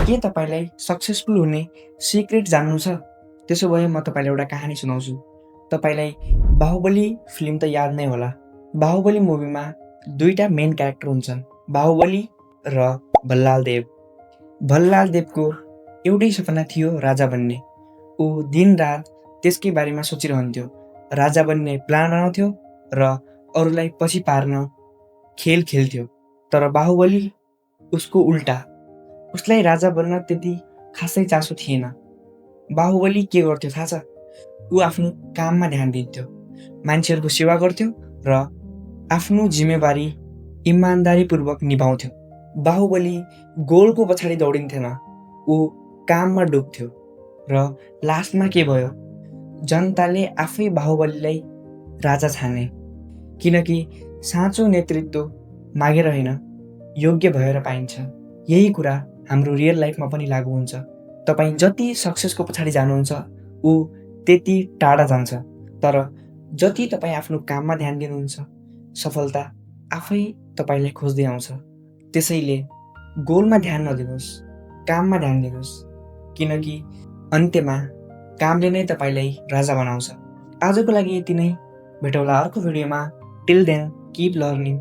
के तपाईँलाई सक्सेसफुल हुने सिक्रेट जान्नु छ? त्यसो भए म तपाईँलाई एउटा कहानी सुनाउँछु। तपाईँलाई बाहुबली फिल्म त याद नै होला। बाहुबली मुभीमा दुईटा मेन क्यारेक्टर हुन्छन्, बाहुबली र भल्लाल देव। भल्लाल देवको एउटै सपना थियो राजा बन्ने। ऊ दिनरात त्यसकै बारेमा सोचिरहन्थ्यो। राजा बन्ने प्लान बनाउँथ्यो र अरूलाई पछि पार्न खेल खेल्थ्यो। तर बाहुबली उसको उल्टा, उसलाई राजा बन्न त्यति खासै चासो थिएन। बाहुबली के गर्थ्यो थाहा छ? ऊ आफ्नो काममा ध्यान दिन्थ्यो, मान्छेहरूको सेवा गर्थ्यो र आफ्नो जिम्मेवारी इमान्दारीपूर्वक निभाउँथ्यो। बाहुबली गोलको पछाडि दौडिन्थेन, ऊ काममा डुब्थ्यो। र लास्टमा के भयो? जनताले आफै बाहुबलीलाई राजा छाने, किनकि साँचो नेतृत्व मागेर होइन, योग्य भएर पाइन्छ। यही कुरा हाम्रो रियल लाइफमा पनि लागु हुन्छ। तपाईँ जति सक्सेसको पछाडि जानुहुन्छ, ऊ त्यति टाढा जान्छ। तर जति तपाईँ आफ्नो काममा ध्यान दिनुहुन्छ, सफलता आफै तपाईँलाई खोज्दै आउँछ। त्यसैले गोलमा ध्यान नदिनुहोस्, काममा ध्यान दिनुहोस्, किनकि अन्त्यमा कामले नै तपाईँलाई राजा बनाउँछ। आजको लागि यति नै। भेटौँला अर्को भिडियोमा। Till then, keep learning.